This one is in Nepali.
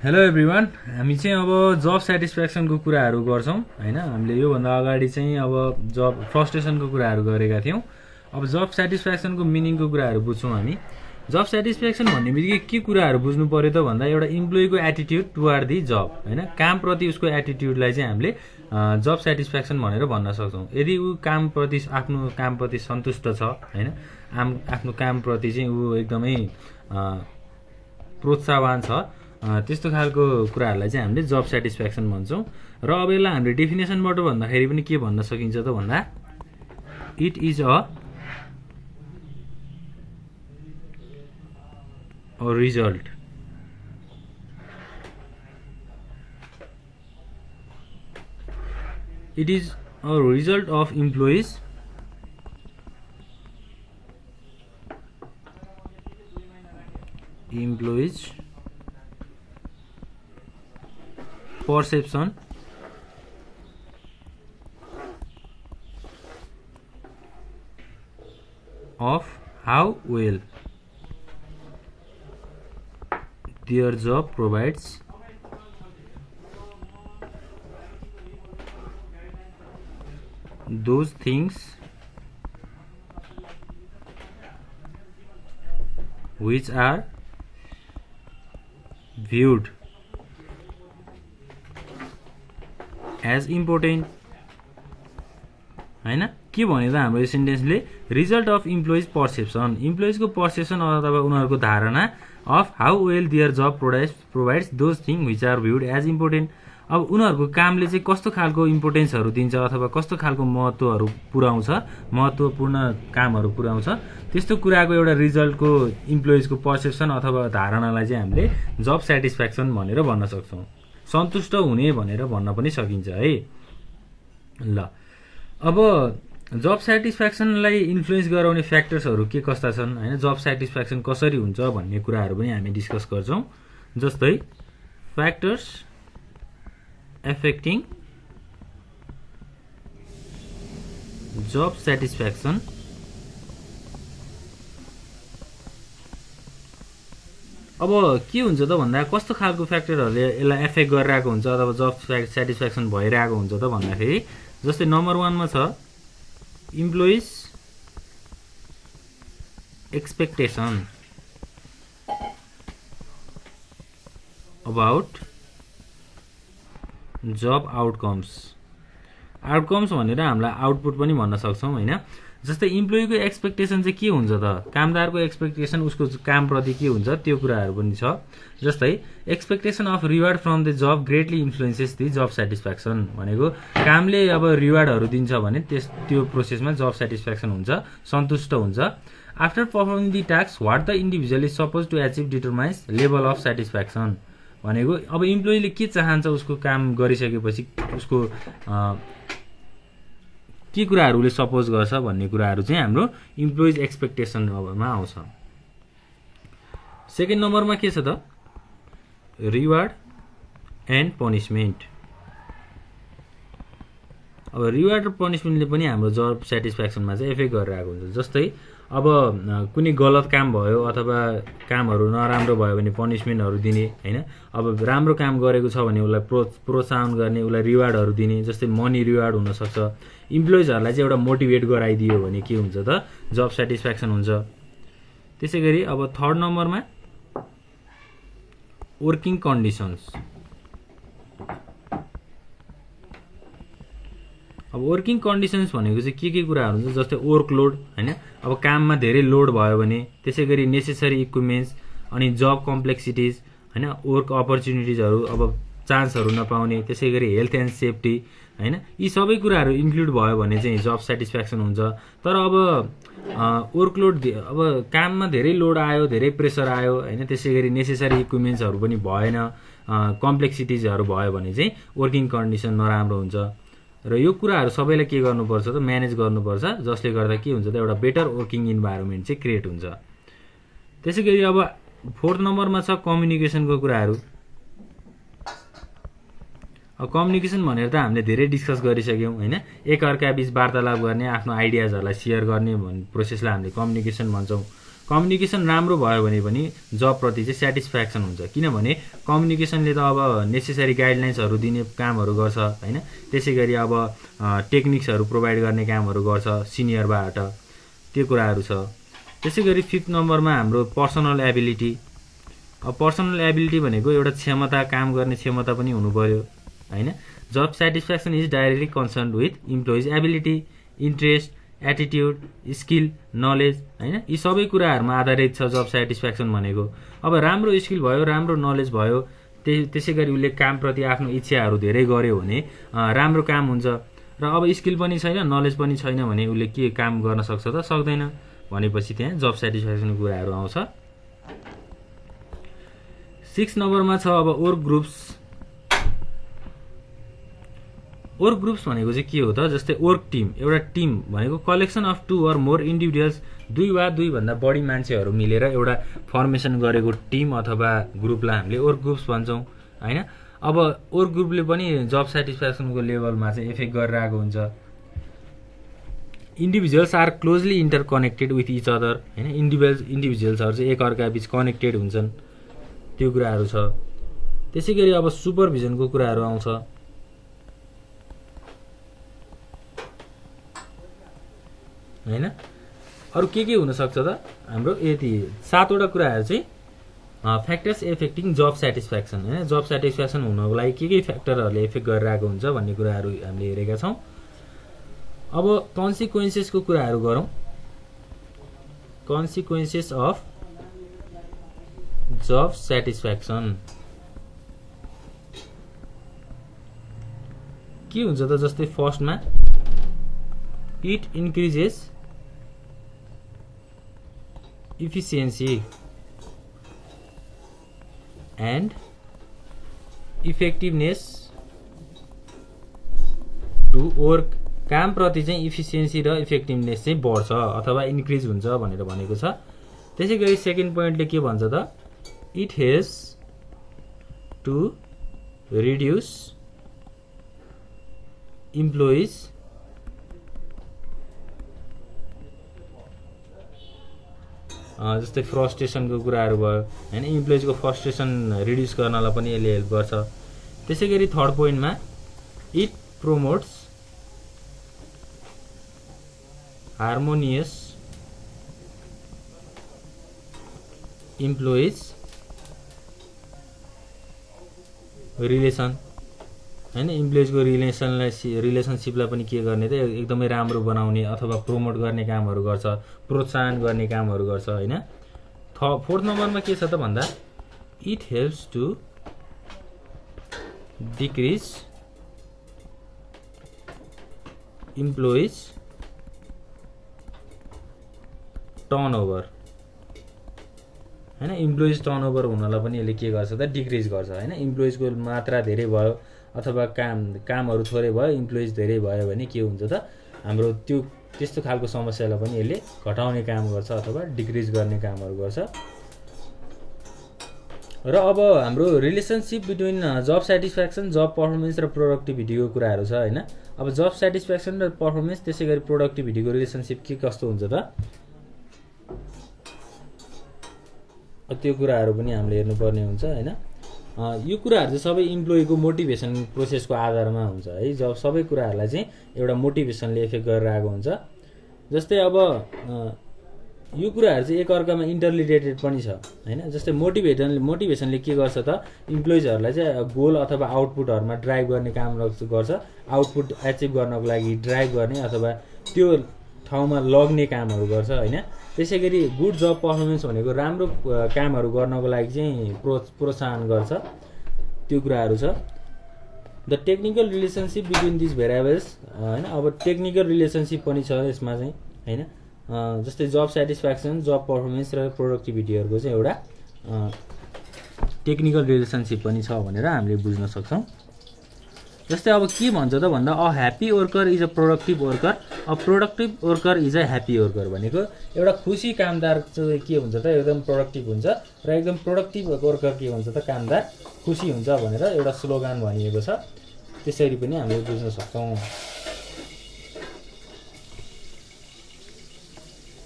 हेलो एभ्रिवान, हामी चाहिँ अब जब सेटिस्फ्याक्सनको कुराहरू गर्छौं हैन। हामीले यो भन्दा अगाडि चाहिँ अब जब फ्रस्ट्रेसनको कुराहरू गरेका थियौं। अब जब सेटिस्फ्याक्सनको मिनिङको कुराहरू बुझ्छौं हामी। जब सेटिस्फ्याक्सन भन्ने बित्तिकै के कुराहरू बुझ्नु पर्यो त भन्दा एउटा इम्प्लोइको एटिट्युड टुवार्ड दि जब हैन, काम प्रति उसको एटिट्युडलाई चाहिँ हामीले जब सेटिस्फ्याक्सन भनेर भन्न सक्छौं। यदि उ आफ्नो काम प्रति सन्तुष्ट छ हैन, आफ्नो काम प्रति चाहिँ उ एकदमै प्रोत्साहवान छ, त्यस्तो खालको कुराहरूलाई चाहिँ हामीले जब सेटिस्फ्याक्सन भन्छौं। र अब यसलाई हामीले डेफिनेसनबाट भन्दाखेरि पनि के भन्न सकिन्छ त भन्दा it is a result of employees perception of how well their job provides those things which are viewed as important हैन। के भन्यो त हाम्रो यो सेन्टेन्सले रिजल्ट अफ इम्प्लोइज पर्सेप्सन, इम्प्लोइजको पर्सेप्सन अथवा उनीहरूको धारणा of how well their job provides those thing which are viewed as important. अब उनीहरूको कामले चाहिँ कस्तो खालको इम्पोर्टेन्सहरू दिन्छ अथवा कस्तो खालको महत्त्वहरू पुर्याउँछ, महत्त्वपूर्ण कामहरू पुर्याउँछ, त्यस्तो कुराको एउटा रिजल्टको इम्प्लोइजको पर्सेप्सन अथवा धारणालाई चाहिँ हामीले जब सेटिस्फ्याक्सन भनेर भन्न सक्छौं। सन्तुष्ट हुने भनेर भन्न पनि सकिन्छ है। ल अब जब सेटिस्फ्याक्सनलाई इन्फ्लुएन्स गराउने फ्याक्टर्सहरू के कस्ता छन् हैन, जब सेटिस्फ्याक्सन कसरी हुन्छ भन्ने कुराहरू पनि हामी डिस्कस गर्छौं। जस्तै फ्याक्टर्स एफेक्टिङ जब सेटिस्फ्याक्सन। अब के हुन्छ त भन्दा कस्तो खालको फ्याक्टरहरूले यसलाई एफेक्ट गरिरहेको हुन्छ अथवा जब सेटिस्फ्याक्सन भइरहेको हुन्छ त भन्दाखेरि जस्तै नम्बर 1 मा छ employees expectation about job outcomes भनेर हामीलाई आउटपुट पनि भन्न सक्छौं हैन। जस्तै इम्प्लोइको एक्सपेक्टेसन चाहिँ के हुन्छ त, कामदारको एक्सपेक्टेसन उसको काम प्रति के हुन्छ त्यो कुराहरू पनि छ। जस्तै expectation of reward from the job greatly influences the job satisfaction भनेको कामले अब रिवार्डहरू दिन्छ भने त्यो प्रोसेसमा जब सेटिस्फ्याक्सन हुन्छ, सन्तुष्ट हुन्छ। After performing the task what the individual is suppose to achieve determines level of satisfaction भनेको अब इम्प्लोइले के चाहन्छ उसको काम गरिसकेपछि उसको के कुराहरूले सपोज गर्छ भन्ने कुराहरू चाहिँ हाम्रो इम्प्लोइज एक्सपेक्टेसनमा आउँछ। सेकेन्ड नम्बरमा के छ त रिवार्ड एन्ड पनिशमेन्ट। अब रिवार्ड र पनिशमेन्टले पनि हाम्रो जब सेटिस्फ्याक्सनमा चाहिँ एफेक्ट गरिरहेको हुन्छ। जस्तै अब कुनै गलत काम भयो अथवा कामहरू नराम्रो भयो भने पनिशमेन्टहरू दिने हैन। अब राम्रो काम गरेको छ भने उसलाई प्रोत्साहन गर्ने, उसलाई रिवार्डहरू दिने, जस्तै मनी रिवार्ड हुन सक्छ। इम्प्लोइजहरूलाई चाहिँ एउटा मोटिभेट गराइदियो भने के हुन्छ त जब सेटिस्फ्याक्सन हुन्छ। त्यसैगरी अब थर्ड नम्बरमा वर्किङ कन्डिसन्स। अब वर्किङ कन्डिसन्स भनेको चाहिँ के कुराहरू हुन्छ, जस्तै वर्कलोड हैन। अब काममा धेरै लोड भयो भने, त्यसैगरी नेसेसरी इक्विपमेन्ट्स, अनि जब कम्प्लेक्सिटिज हैन, वर्क अपर्च्युनिटिजहरू अब चान्सहरू नपाउने, त्यसैगरी हेल्थ एन्ड सेफ्टी हैन। यी सबै कुराहरू इन्क्लुड भयो भने चाहिँ जब सेटिस्फ्याक्सन हुन्छ। तर अब वर्कलोड अब काममा धेरै लोड आयो, धेरै प्रेसर आयो हैन, त्यसैगरी नेसेसरी इक्विपमेन्ट्सहरू पनि भएन, कम्प्लेक्सिटिजहरू भयो भने चाहिँ वर्किङ कन्डिसन नराम्रो हुन्छ। र यो कुराहरू सबैलाई के गर्नुपर्छ त म्यानेज गर्नुपर्छ, जसले गर्दा के हुन्छ त एउटा बेटर वर्किङ इन्भाइरोमेन्ट चाहिँ क्रिएट हुन्छ। त्यसैगरी अब फोर्थ नम्बरमा छ कम्युनिकेसनको कुराहरू। अब कम्युनिकेसन भनेर त हामीले धेरै डिस्कस गरिसक्यौं हैन। एक अर्का बीच वार्तालाप गर्ने, आफ्नो आइडियाजहरूलाई शेयर गर्ने भन्ने प्रोसेसलाई हामीले कम्युनिकेसन भन्छौं। कम्युनिकेसन राम्रो भयो भने पनि जबप्रति चाहिँ स्याटिस्फ्याक्सन हुन्छ, किनभने कम्युनिकेसनले त अब नेसेसरी गाइडलाइन्सहरू दिने कामहरू गर्छ हैन। त्यसै गरी अब टेक्निक्सहरू प्रोभाइड गर्ने कामहरू गर्छ सिनियरबाट, त्यो कुराहरू छ। त्यसै गरी 5th नम्बरमा हाम्रो पर्सनल एबिलिटी। अब पर्सनल एबिलिटी भनेको एउटा क्षमता, काम गर्ने क्षमता पनि हुनु पर्यो हैन। जब satisfaction is directly concerned with employees ability, interest, attitude, skill, knowledge हैन। यी सबै कुराहरुमा आधारित छ जब स्याटिस्फ्याक्सन भनेको। अब राम्रो स्किल भयो, राम्रो नलेज भयो, त्यसै गरी उसले कामप्रति आफ्नो इच्छाहरू धेरै गर्यो भने राम्रो काम हुन्छ। र अब स्किल पनि छैन, नलेज पनि छैन भने उसले के काम गर्न सक्छ त? सक्दैन। भनेपछि त्यहाँ जब स्याटिस्फ्याक्सनको कुराहरू आउँछ। 6 नम्बरमा छ अब वर्क ग्रुप्स। वर्क ग्रुप्स भनेको चाहिँ के हो त? जस्तै वर्क टिम। एउटा टिम भनेको collection of 2 or more individuals, 2 वा 2 भन्दा बढी मान्छेहरू मिलेर एउटा फर्मेसन गरेको टिम अथवा ग्रुपलाई हामीले वर्क ग्रुप्स भन्छौं हैन। अब वर्क ग्रुपले पनि जब स्याटिस्फ्याक्सनको लेभलमा चाहिँ इफेक्ट गरिरहेको हुन्छ। Individuals are closely interconnected with each other हैन। इन्डिभिजुअल्सहरू चाहिँ एकअर्का बीच कनेक्टेड हुन्छन्, त्यो कुराहरू छ। त्यसै गरी अब सुपरभिजनको कुराहरू आउँछ हैन। अरु के हुन सक्छ त? हाम्रो यति 7 वटा कुराहरू चाहिँ फ्याक्टर्स एफेक्टिङ जब स्याटिस्फ्याक्सन हैन। जब स्याटिस्फ्याक्सन हुनको लागि के फ्याक्टरहरूले इफेक्ट गरिरहेको हुन्छ भन्ने कुराहरू हामीले हेरेका छौं। अब कन्सिक्वेन्सेसको कुराहरू गरौँ। कन्सिक्वेन्सेस अफ जब स्याटिस्फ्याक्सन के हुन्छ त? जस्तै फर्स्टमा it increases efficiency and effectiveness to work। काम प्रति चाहिँ इफिसियन्सी र इफेक्टिभनेस चाहिँ बढ्छ अथवा इन्क्रिज हुन्छ भनेर भनेको छ। त्यसै गरी सेकेन्ड पोइन्टले के भन्छ त? It helps to reduce employees जस्तै फ्रस्ट्रेसनको कुराहरू भयो हैन। इम्प्लोइजको फ्रस्ट्रेसन रिड्युस गर्नलाई पनि यसले हेल्प गर्छ। त्यसै गरी थर्ड पोइन्टमा it promotes harmonious employees relation हैन। इम्प्लोइजको रिलेसनशिपलाई पनि के गर्ने त? एकदमै राम्रो बनाउने अथवा प्रोमोट गर्ने कामहरू गर्छ, प्रोत्साहन गर्ने कामहरू गर्छ हैन। फोर्थ नम्बरमा के छ त भन्दा it helps to decrease employees turnover हैन। इम्प्लोइज टर्नओभर हुनलाई पनि यसले के गर्छ त? डिक्रिज गर्छ हैन। इम्प्लोइजको मात्रा धेरै भयो अथवा कामहरू थोरै भयो, इम्प्लोइज धेरै भयो भने के हुन्छ त? हाम्रो त्यस्तो खालको समस्यालाई पनि यसले घटाउने काम गर्छ अथवा डिक्रिज गर्ने कामहरू गर्छ। र अब हाम्रो रिलेसनशिप बिट्विन जब स्याटिस्फ्याक्सन, जब पर्फर्मेन्स र प्रोडक्टिभिटीको कुराहरू छ हैन। अब जब स्याटिस्फ्याक्सन र पर्फर्मेन्स त्यसै गरी प्रोडक्टिभिटीको रिलेसनशिप के कस्तो हुन्छ त? त्यो कुराहरू पनि हामीले हेर्नुपर्ने हुन्छ हैन। यो कुराहरू चाहिँ सबै इम्प्लोइको मोटिभेसन प्रोसेसको आधारमा हुन्छ है। जब सबै कुराहरूलाई चाहिँ एउटा मोटिभेसनले इफेक्ट गरिरहेको हुन्छ। जस्तै अब यो कुराहरू चाहिँ एकअर्कामा इन्टरलिटेटेड पनि छ हैन। जस्तै मोटिभेसनले के गर्छ त? इम्प्लोइजहरूलाई चाहिँ गोल अथवा आउटपुटहरूमा ड्राइभ गर्ने काम गर्छ। आउटपुट एचिभ गर्नको लागि ड्राइभ गर्ने अथवा त्यो ठाउँमा लग्ने कामहरू गर्छ हैन। त्यसै गरी गुड जब पर्फर्मेन्स भनेको राम्रो कामहरू गर्नको लागि चाहिँ प्रोत्साहन गर्छ, त्यो कुराहरू छ। The technical relationship between this variables हैन। अब टेक्निकल रिलेसनशिप पनि छ यसमा चाहिँ हैन। जस्तै जब स्याटिस्फ्याक्सन, जब पर्फर्मेन्स र प्रोडक्टिभिटीहरुको चाहिँ एउटा टेक्निकल रिलेसनशिप पनि छ भनेर हामीले बुझ्न सक्छौं। जस्तै अब के भन्छ त भन्दा a happy worker is a productive worker, a productive worker is a happy worker भनेको एउटा खुसी कामदार चाहिँ के हुन्छ त? एकदम प्रोडक्टिभ हुन्छ र एकदम प्रोडक्टिभ वर्कर के हुन्छ त? कामदार खुसी हुन्छ भनेर एउटा स्लोगन भनिएको छ। त्यसरी पनि हामीले बुझ्न सक्छौं।